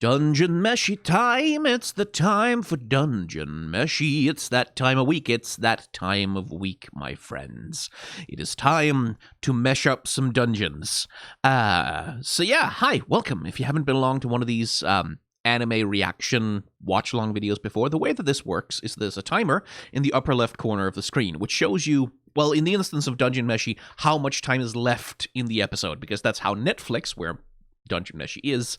Dungeon Meshy time, it's the time for Dungeon Meshy. It's that time of week, it's that time of week, my friends. It is time to mesh up some dungeons. So yeah, hi, welcome. If you haven't been along to one of these anime reaction watch-along videos before, the way that this works is there's a timer in the upper left corner of the screen, which shows you, well, in the instance of Dungeon Meshy, how much time is left in the episode, because that's how Netflix, where Dungeon Meshy is,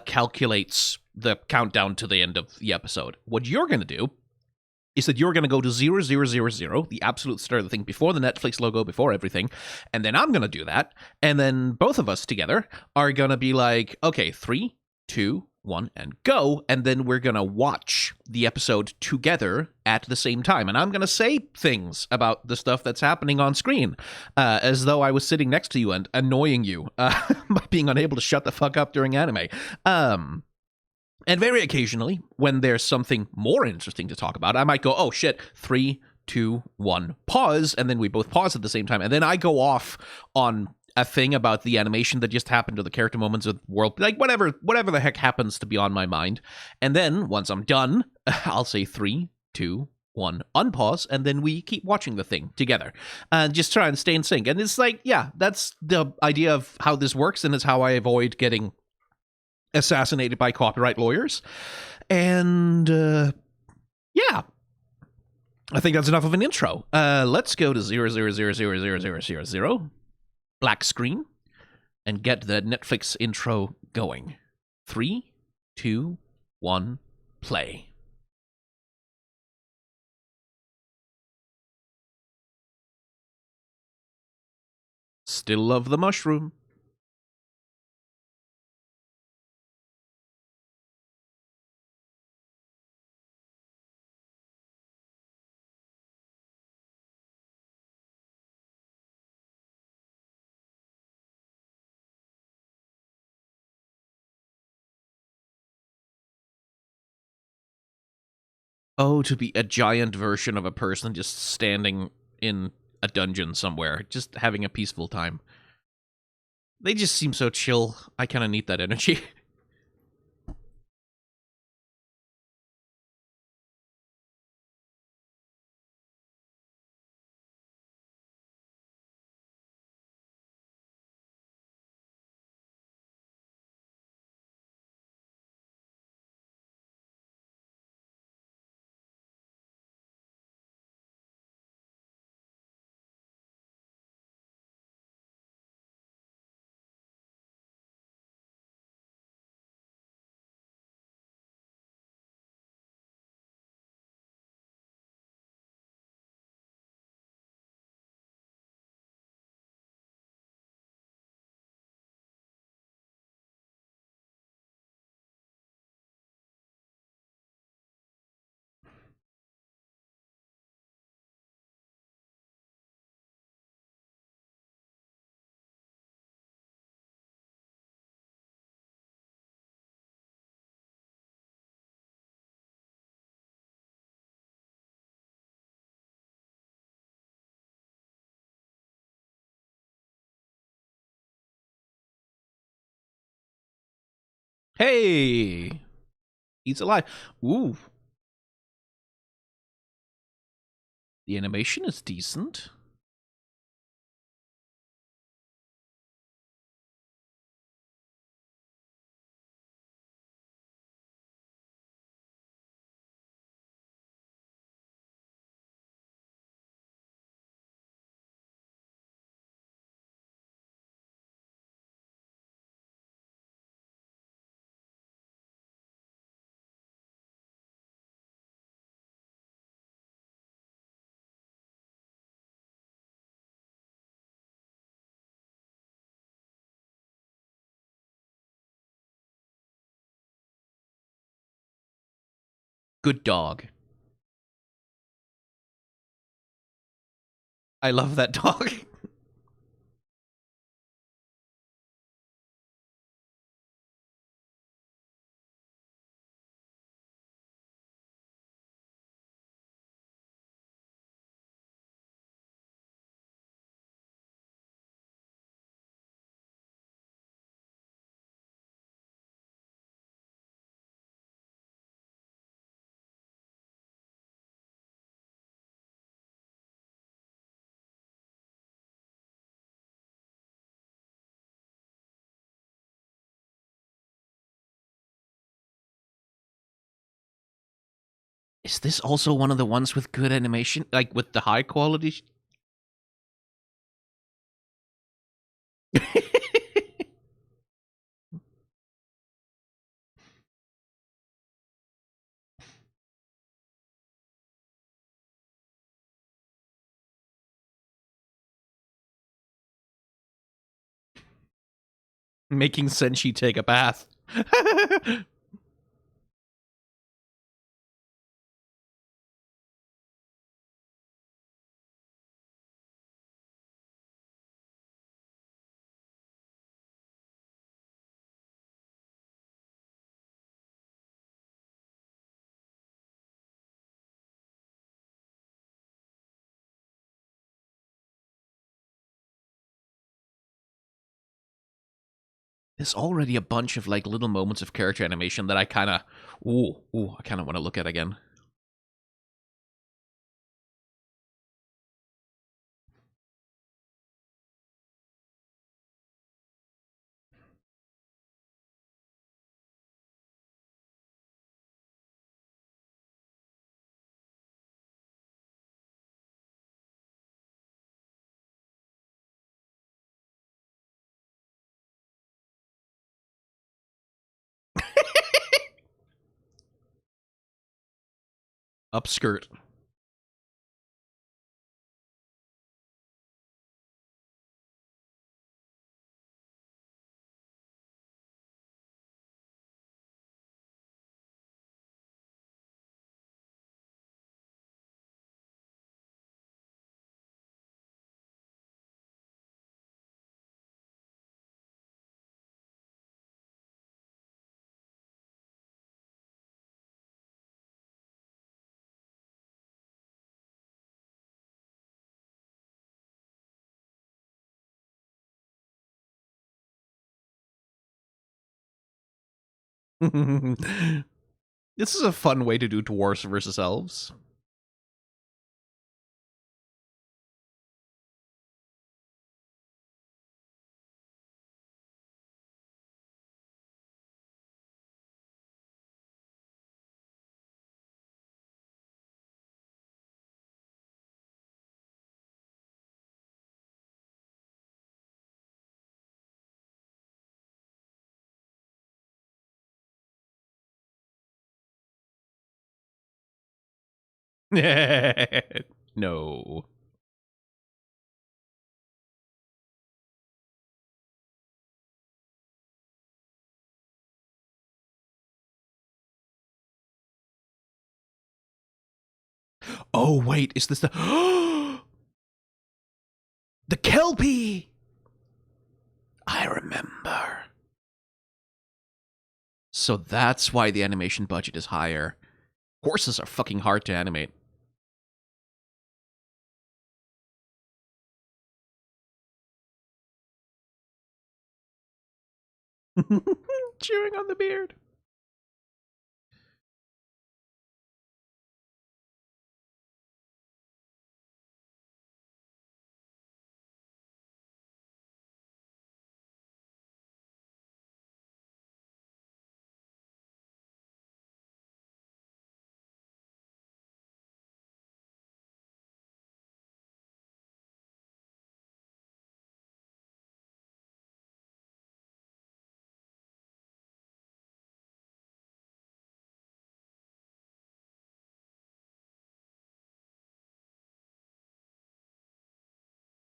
calculates the countdown to the end of the episode. What you're going to do is that you're going to go to 0000, the absolute start of the thing, before the Netflix logo, before everything, and then I'm going to do that, and then both of us together are going to be like, okay, 3, 2, 1, and go, and then we're gonna watch the episode together at the same time, and I'm gonna say things about the stuff that's happening on screen, as though I was sitting next to you and annoying you by being unable to shut the fuck up during anime. And very occasionally, when there's something more interesting to talk about, I might go, oh shit, 3, 2, 1, pause, and then we both pause at the same time, and then I go off on a thing about the animation that just happened, or the character moments of the world, like whatever the heck happens to be on my mind. And then once I'm done, I'll say 3, 2, 1, unpause, and then we keep watching the thing together and just try and stay in sync. And it's like, yeah, that's the idea of how this works, and it's how I avoid getting assassinated by copyright lawyers. And yeah, I think that's enough of an intro. Let's go to 00000000, black screen, and get the Netflix intro going. 3, 2, 1, play. Still love the mushroom. Oh, to be a giant version of a person just standing in a dungeon somewhere, just having a peaceful time. They just seem so chill. I kind of need that energy. Hey! He's alive. Ooh. The animation is decent. Good dog. I love that dog. Is this also one of the ones with good animation? Like, with the high quality? Making Senshi take a bath. There's already a bunch of like little moments of character animation that I kind of, I kind of want to look at again. Upskirt. This is a fun way to do dwarves versus elves. No. Oh, wait, is this the... The Kelpie! I remember. So that's why the animation budget is higher. Horses are fucking hard to animate. Chewing on the beard.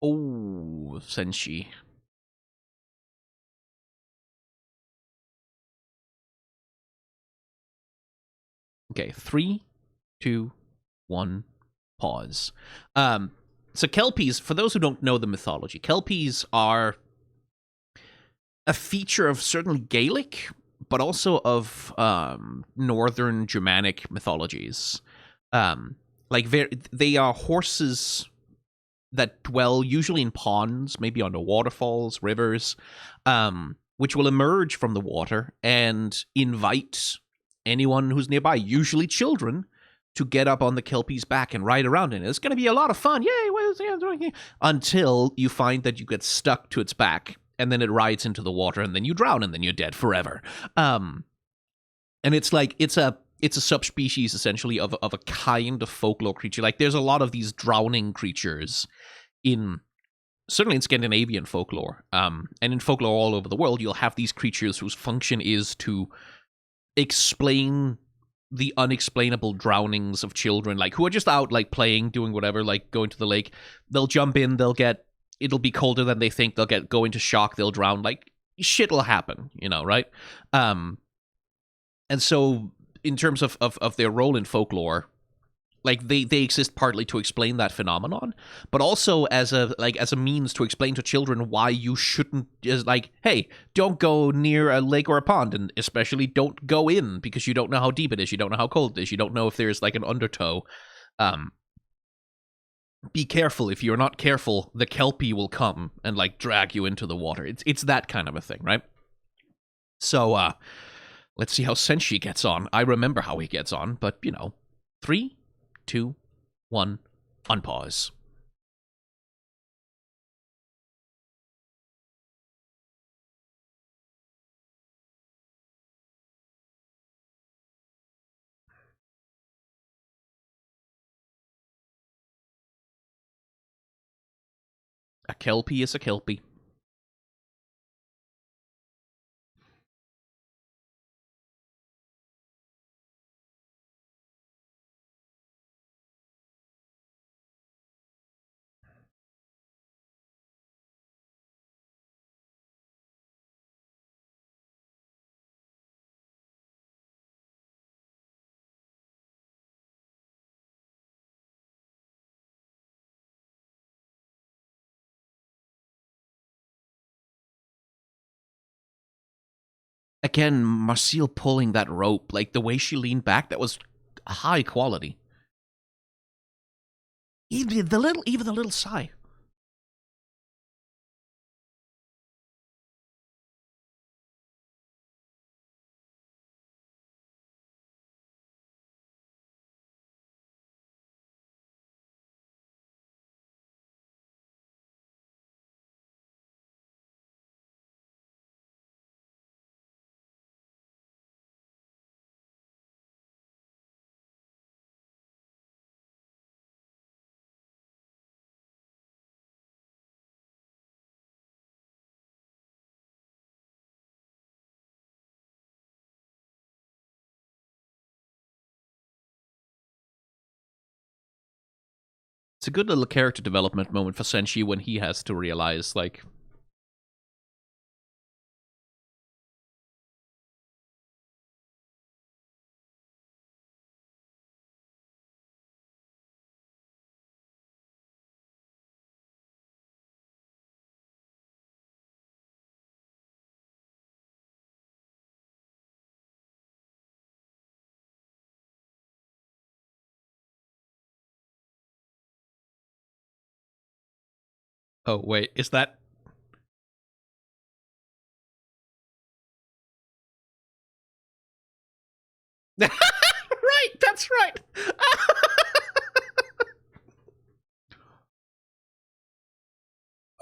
Oh, Senshi. Okay, 3, 2, 1, pause. So Kelpies, for those who don't know the mythology, Kelpies are a feature of certainly Gaelic, but also of northern Germanic mythologies. Like they are horses that dwell usually in ponds, maybe under waterfalls, rivers, which will emerge from the water and invite anyone who's nearby, usually children, to get up on the Kelpie's back and ride around in it. It's going to be a lot of fun. Yay! Until you find that you get stuck to its back, and then it rides into the water, and then you drown, and then you're dead forever. And it's like, it's it's a subspecies essentially of a kind of folklore creature. Like there's a lot of these drowning creatures in certainly in Scandinavian folklore, and in folklore all over the world. You'll have these creatures whose function is to explain the unexplainable drownings of children, like who are just out like playing, doing whatever, like going to the lake. They'll jump in, it'll be colder than they think, they'll go into shock, they'll drown, like shit will happen, right? And so in terms of their role in folklore, like they exist partly to explain that phenomenon, but also as a means to explain to children why you shouldn't, just like, hey, don't go near a lake or a pond, and especially don't go in because you don't know how deep it is, you don't know how cold it is, you don't know if there's like an undertow. Be careful. If you're not careful, the kelpie will come and like drag you into the water. It's that kind of a thing, right? So let's see how Senshi gets on. I remember how he gets on, but 3, 2, 1, unpause. A kelpie is a kelpie. Again, Marcille pulling that rope, like the way she leaned back, that was high quality. Even the little sigh. It's a good little character development moment for Senshi when he has to realize, like, oh wait, is that right? That's right.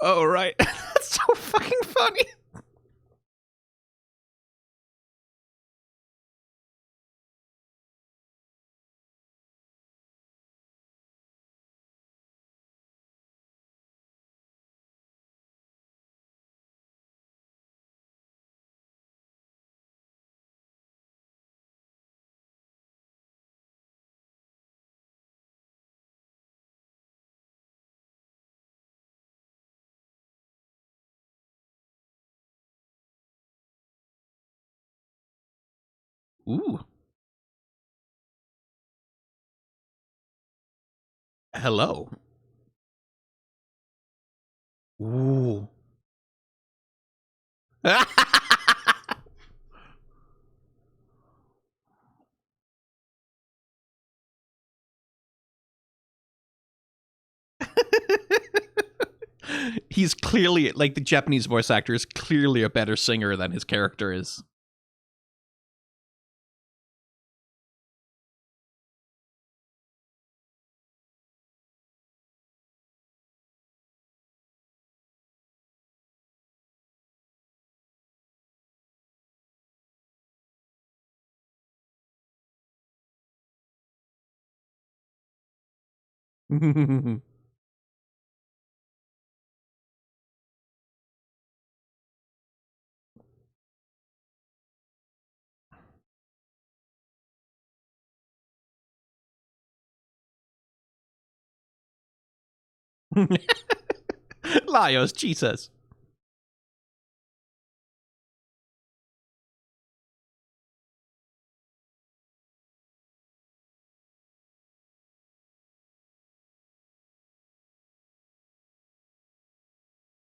Oh right, that's so fucking funny. Ooh, hello. Ooh. He's clearly, like, the Japanese voice actor is clearly a better singer than his character is. Liars, Jesus.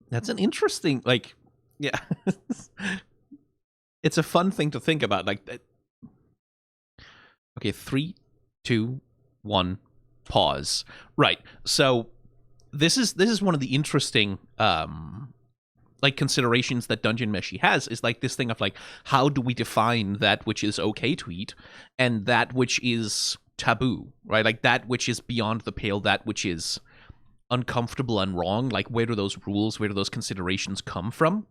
That's an interesting, like, yeah. It's a fun thing to think about. Like, okay, 3, 2, 1, pause. Right. So this is one of the interesting like considerations that Dungeon Meshi has is like this thing of like how do we define that which is okay to eat and that which is taboo, right? Like that which is beyond the pale, that which is uncomfortable and wrong. Like where do those rules, where do those considerations come from?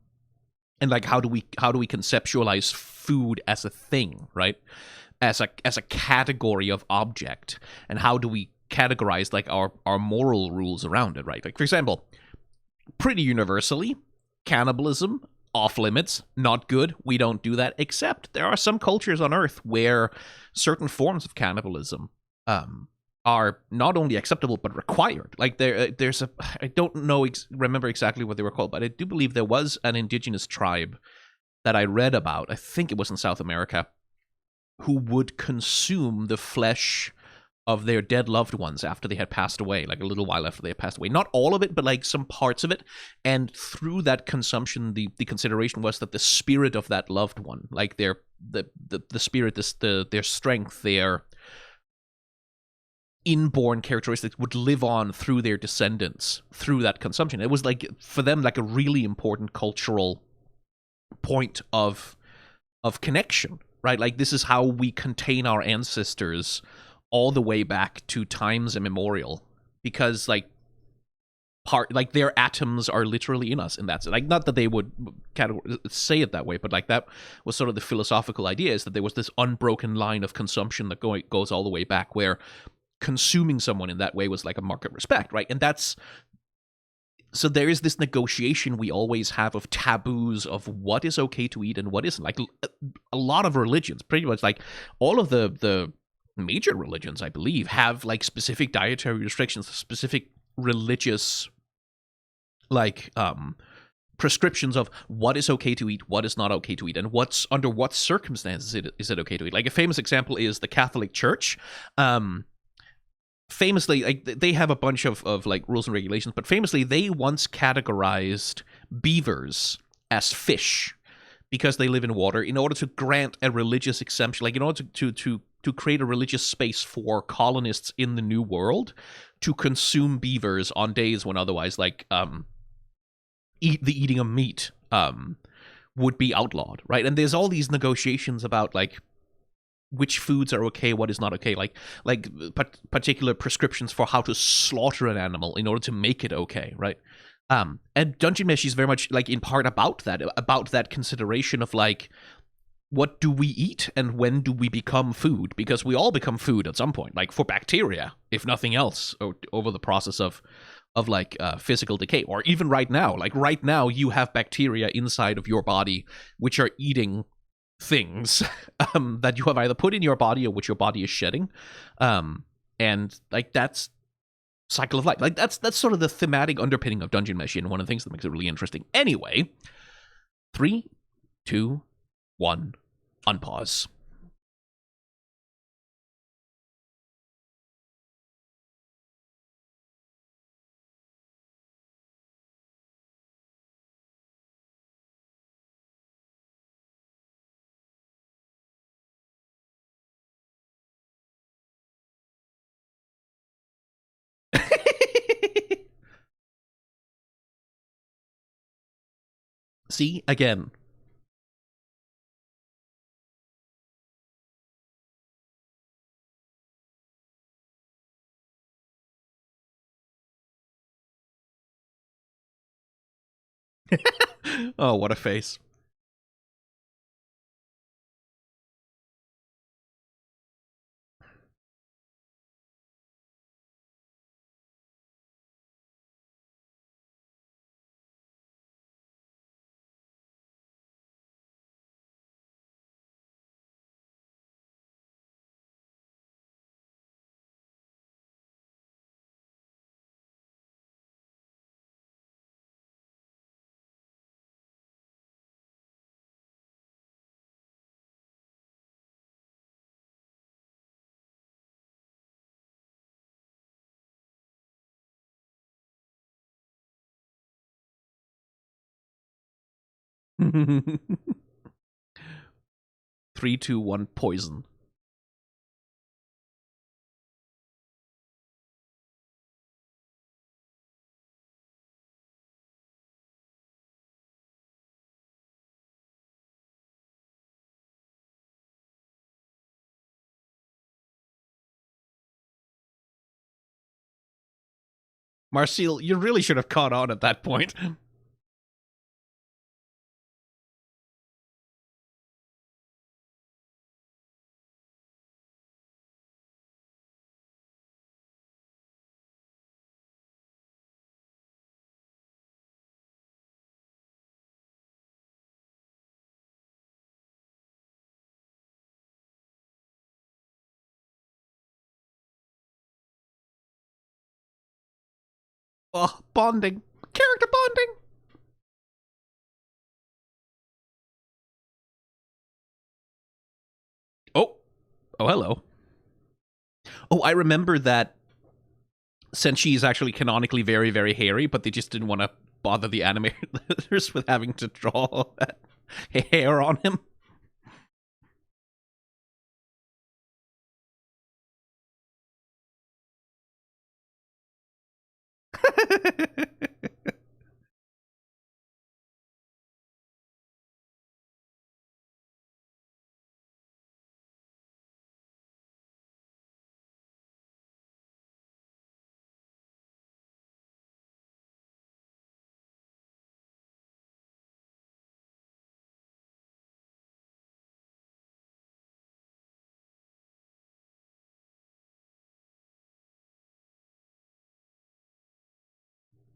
And like how do we conceptualize food as a thing, right? As a category of object, and how do we categorize like our moral rules around it, right? Like for example, pretty universally, cannibalism off limits, not good. We don't do that. Except there are some cultures on Earth where certain forms of cannibalism are not only acceptable but required. Like there's a I don't know remember exactly what they were called, but I do believe there was an indigenous tribe that I read about. I think it was in South America, who would consume the flesh of their dead loved ones after they had passed away, like a little while after they had passed away. Not all of it, but like some parts of it. And through that consumption, the consideration was that the spirit of that loved one, like the spirit, their strength, their inborn characteristics would live on through their descendants through that consumption. It was like for them like a really important cultural point of connection, right? Like this is how we contain our ancestors all the way back to times immemorial, because like their atoms are literally in us, and that's it. Like not that they would say it that way, but like that was sort of the philosophical idea, is that there was this unbroken line of consumption that goes all the way back, where consuming someone in that way was like a mark of respect, right? And that's so there is this negotiation we always have of taboos of what is okay to eat and what isn't. Like a lot of religions, pretty much like all of the major religions, I believe, have like specific dietary restrictions, specific religious like prescriptions of what is okay to eat, what is not okay to eat, and what's under what circumstances is it okay to eat. Like a famous example is the Catholic Church. Famously, like they have a bunch of like rules and regulations, but famously they once categorized beavers as fish because they live in water, in order to grant a religious exemption, like in order to create a religious space for colonists in the New World to consume beavers on days when otherwise like eating of meat would be outlawed, right? And there's all these negotiations about like which foods are okay, what is not okay, like particular prescriptions for how to slaughter an animal in order to make it okay, right? And Dungeon Meshi is very much like in part about that consideration of like what do we eat and when do we become food, because we all become food at some point, like for bacteria if nothing else, over the process of like physical decay, or even right now, like right now you have bacteria inside of your body which are eating things that you have either put in your body or which your body is shedding, and like that's cycle of life. Like that's sort of the thematic underpinning of Dungeon Meshi, and one of the things that makes it really interesting. Anyway, 3, 2, 1, unpause. See again. Oh, what a face. Three, two, one, poison. Marcel, you really should have caught on at that point. Oh, bonding. Character bonding. Oh. Oh, hello. Oh, I remember that Senshi is actually canonically very, very hairy, but they just didn't want to bother the animators with having to draw that hair on him.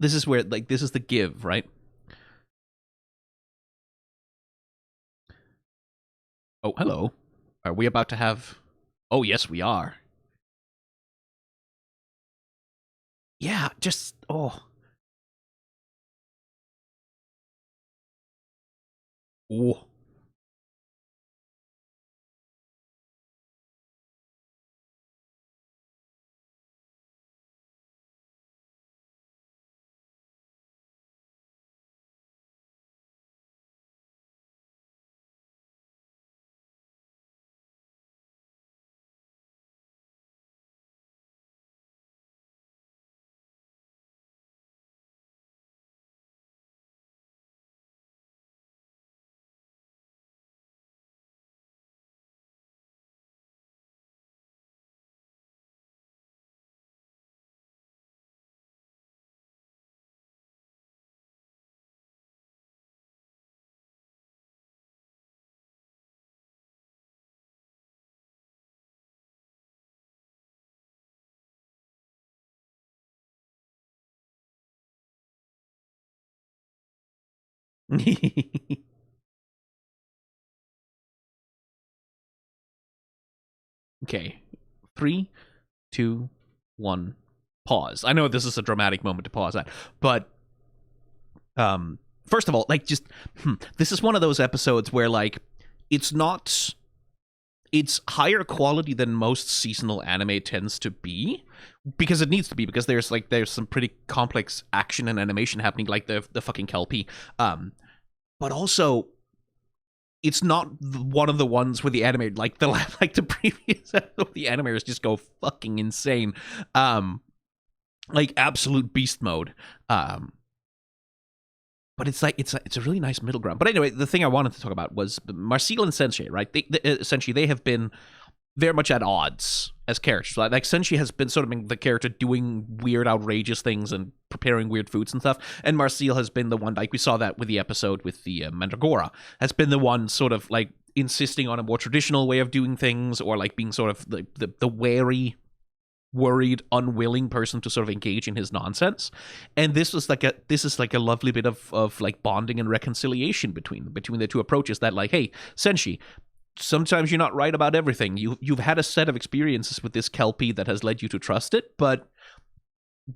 This is where, like, this is the give, right? Oh, hello. Are we about to have... Oh, yes, we are. Yeah, just... Oh. Oh. Okay. 3, 2, 1, pause. I know this is a dramatic moment to pause at, but first of all, like, just this is one of those episodes where, like, it's not... It's higher quality than most seasonal anime tends to be, because it needs to be, because there's some pretty complex action and animation happening, like the fucking Kelpie. But also, it's not one of the ones where the animator, like the previous episode, the animators just go fucking insane, like absolute beast mode. But it's like it's a really nice middle ground. But anyway, the thing I wanted to talk about was Marcel and Sensei, right? Essentially, they have been very much at odds as characters. Like Senshi has been sort of been the character doing weird, outrageous things and preparing weird foods and stuff, and Marcel has been the one, like we saw that with the episode with the Mandragora, has been the one sort of like insisting on a more traditional way of doing things, or like being sort of the wary, worried, unwilling person to sort of engage in his nonsense. And this is like a lovely bit of like bonding and reconciliation between the two approaches. That, like, hey, Senshi, sometimes you're not right about everything. You've had a set of experiences with this Kelpie that has led you to trust it, but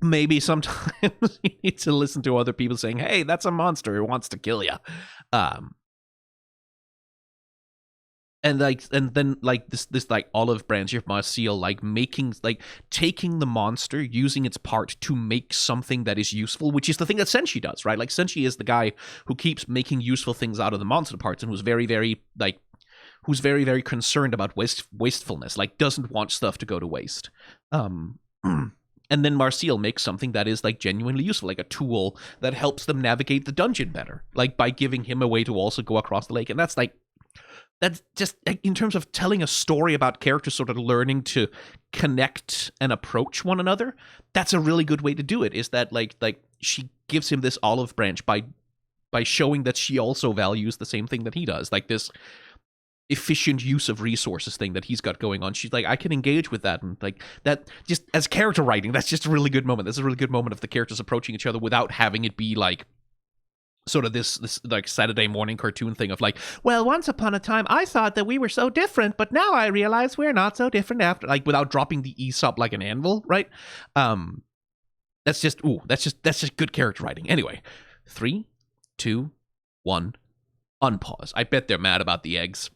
maybe sometimes you need to listen to other people saying, hey, that's a monster who wants to kill you. and then this like olive branch of Marseille, like making, like taking the monster, using its part to make something that is useful, which is the thing that Senshi does, right? Like Senshi is the guy who keeps making useful things out of the monster parts, and who's very very concerned about wastefulness, like doesn't want stuff to go to waste. um and then Marseille makes something that is like genuinely useful, like a tool that helps them navigate the dungeon better, like by giving him a way to also go across the lake. And that's just in terms of telling a story about characters sort of learning to connect and approach one another. That's a really good way to do it, is that like she gives him this olive branch by showing that she also values the same thing that he does, like this efficient use of resources thing that he's got going on. She's like, I can engage with that, and like that, just as character writing, that's just a really good moment. That's a really good moment of the characters approaching each other without having it be like sort of this like Saturday morning cartoon thing of like, well, once upon a time I thought that we were so different, but now I realize we're not so different after, like, without dropping the Aesop like an anvil, right? That's just good character writing. Anyway, 3, 2, 1, unpause. I bet they're mad about the eggs.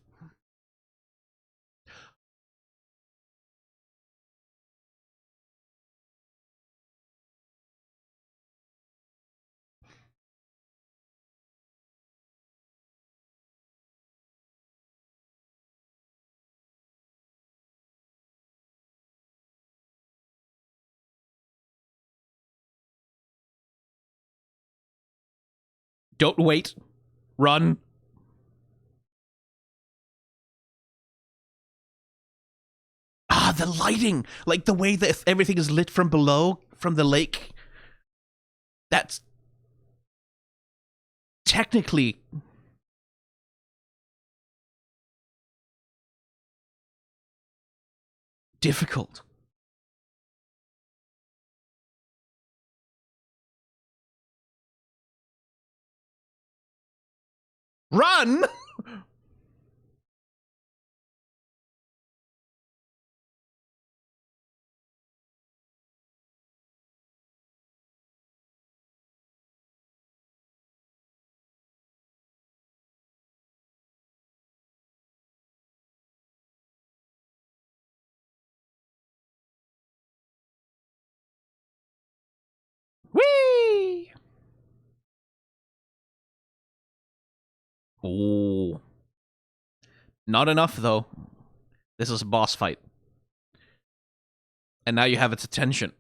Don't wait. Run. Ah, the lighting, like the way that everything is lit from below, from the lake. That's technically difficult. Run! Whee! Ooh. Not enough, though. This is a boss fight. And now you have its attention.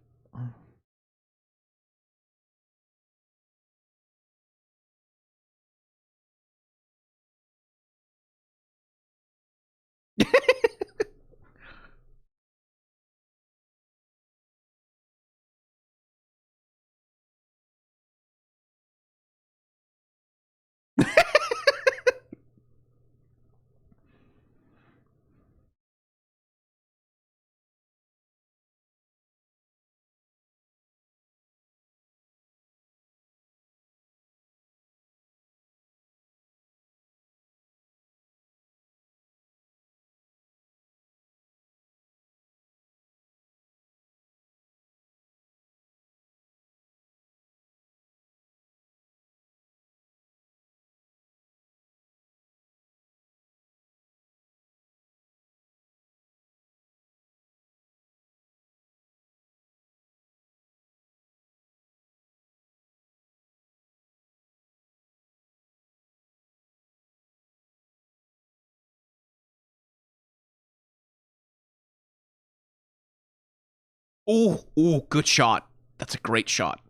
Ooh, good shot. That's a great shot.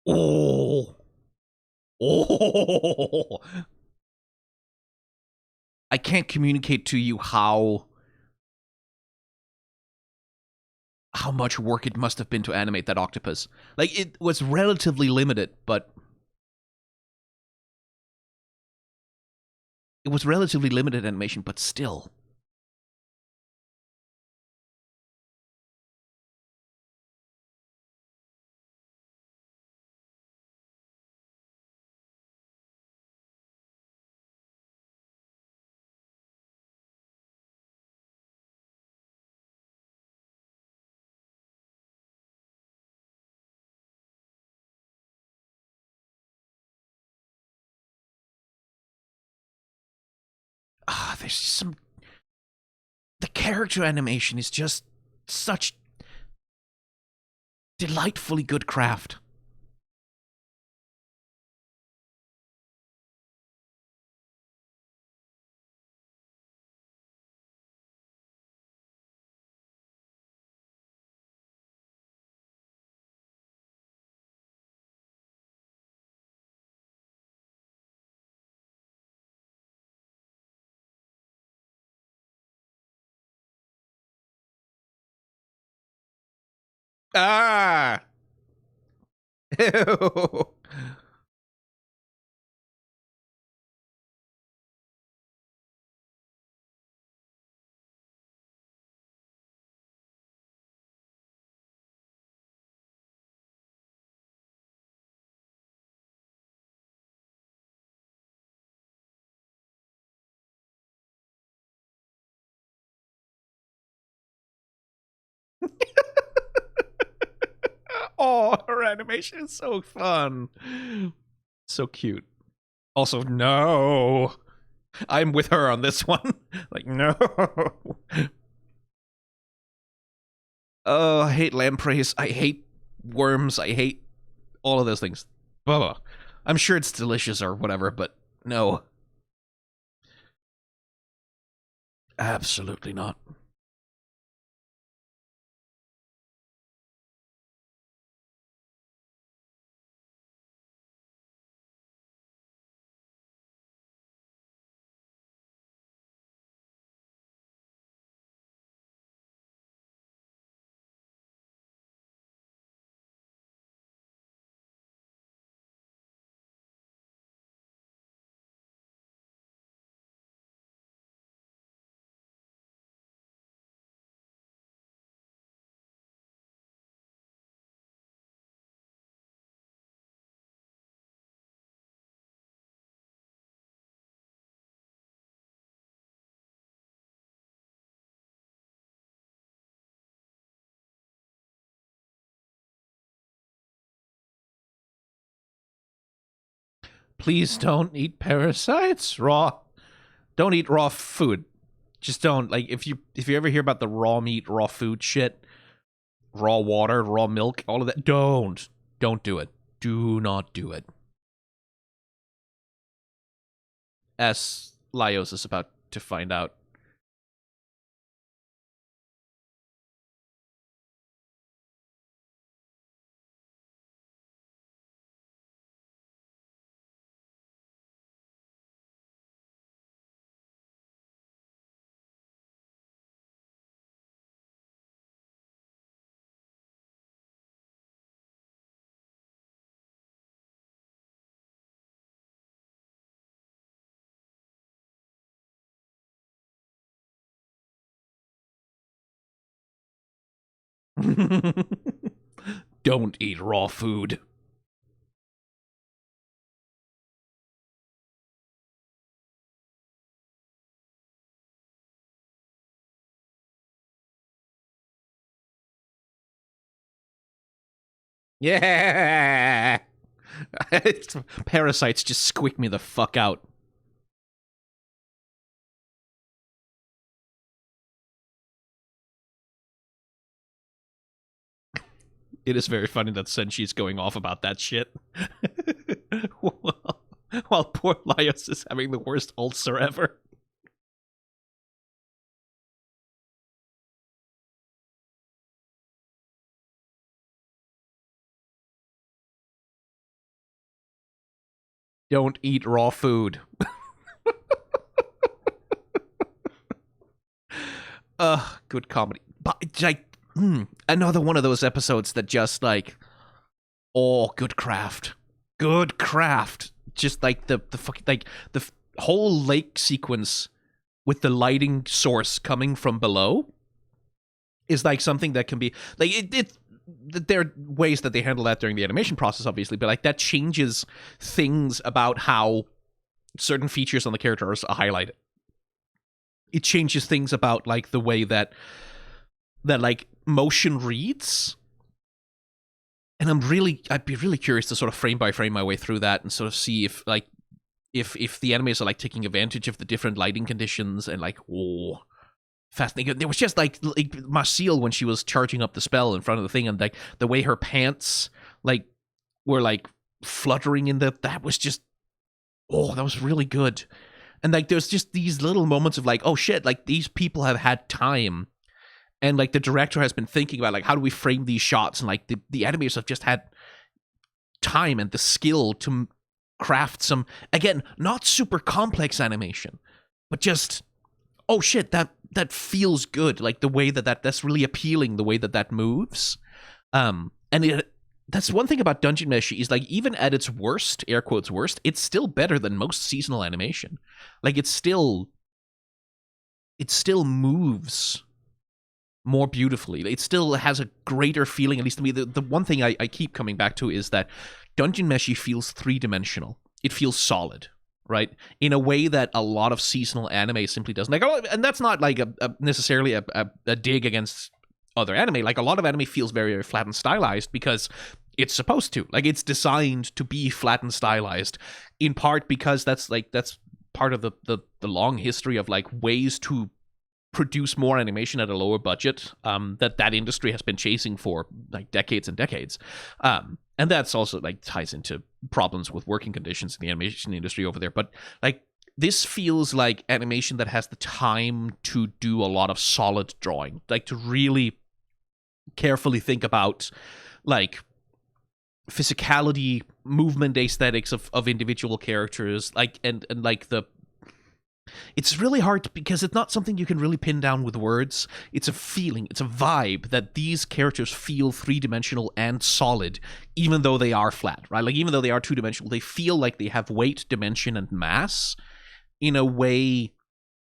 Oh. Oh. I can't communicate to you how much work it must have been to animate that octopus. Like, it was relatively limited, but it was relatively limited animation, but still. there's just some. The character animation is just such delightfully good craft. Ah! Ew. Oh, her animation is so fun. So cute. Also, no. I'm with her on this one. Like, no. Oh, I hate lampreys. I hate worms. I hate all of those things. Ugh. I'm sure it's delicious or whatever, but no. Absolutely not. Please don't eat parasites raw. Don't eat raw food. Just don't. Like if you ever hear about the raw meat, raw food shit, raw water, raw milk, all of that, don't do it. Do not do it. As Laios is about to find out. Don't eat raw food. Yeah. Parasites just squeak me the fuck out. It is very funny that Senshi's going off about that shit. while poor Laios is having the worst ulcer ever. Don't eat raw food. Good comedy. But like another one of those episodes that just like, oh, good craft. Good craft. Just like the fucking like the whole lake sequence with the lighting source coming from below is like something that can be like it there are ways that they handle that during the animation process, obviously, but like that changes things about how certain features on the characters are highlighted. It changes things about like the way that like motion reads. And I'd be really curious to sort of frame by frame my way through that and sort of see if like if the enemies are like taking advantage of the different lighting conditions and like, oh, fascinating. There was just like Marcille when she was charging up the spell in front of the thing, and like the way her pants like were like fluttering in that was just, oh, that was really good. And like there's just these little moments of like, oh shit, like these people have had time, and like the director has been thinking about like how do we frame these shots, and like the animators have just had time and the skill to craft some, again, not super complex animation, but just, oh shit, that feels good. Like the way that's really appealing, the way that moves. And that's one thing about Dungeon Meshi is like even at its worst, air quotes worst, it's still better than most seasonal animation. Like it still moves more beautifully. It still has a greater feeling, at least to me. The one thing I keep coming back to is that Dungeon Meshi feels three-dimensional. It feels solid, right? In a way that a lot of seasonal anime simply doesn't. Like, and that's not like necessarily a dig against other anime. Like a lot of anime feels very, very flat and stylized because it's supposed to. Like it's designed to be flat and stylized, in part because that's part of the long history of like ways to produce more animation at a lower budget that industry has been chasing for like decades and decades. And that's also like ties into problems with working conditions in the animation industry over there. But like this feels like animation that has the time to do a lot of solid drawing, like to really carefully think about like physicality, movement, aesthetics of individual characters, like and like it's really hard because it's not something you can really pin down with words. It's a feeling, it's a vibe that these characters feel three-dimensional and solid, even though they are flat, right? Like even though they are two-dimensional, they feel like they have weight, dimension, and mass in a way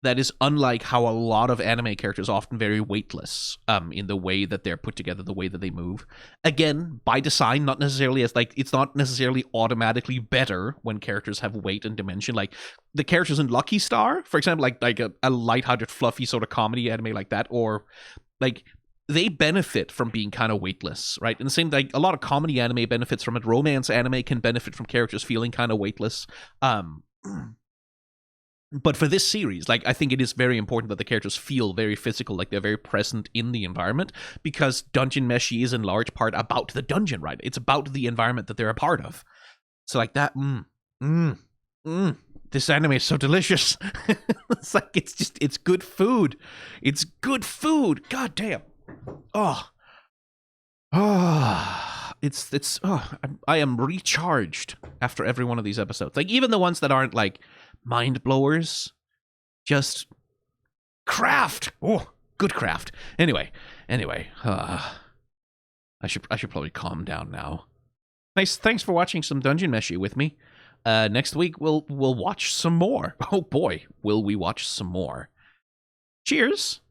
that is unlike how a lot of anime characters are often very weightless in the way that they're put together, the way that they move. Again, by design, not necessarily as like, it's not necessarily automatically better when characters have weight and dimension. Like the characters in Lucky Star, for example, like a lighthearted, fluffy sort of comedy anime like that, or like they benefit from being kind of weightless, right? And the same, like a lot of comedy anime benefits from it. Romance anime can benefit from characters feeling kind of weightless. But for this series, like I think it is very important that the characters feel very physical, like they're very present in the environment, because Dungeon Meshi is in large part about the dungeon, right? It's about the environment that they're a part of. So like that, this anime is so delicious. It's like it's good food. It's good food. God damn. I am recharged after every one of these episodes. Like even the ones that aren't like mind blowers, just craft. Oh, good craft. Anyway, I should probably calm down now. Nice. Thanks for watching some Dungeon Meshi with me. Next week we'll watch some more. Oh boy, will we watch some more. Cheers.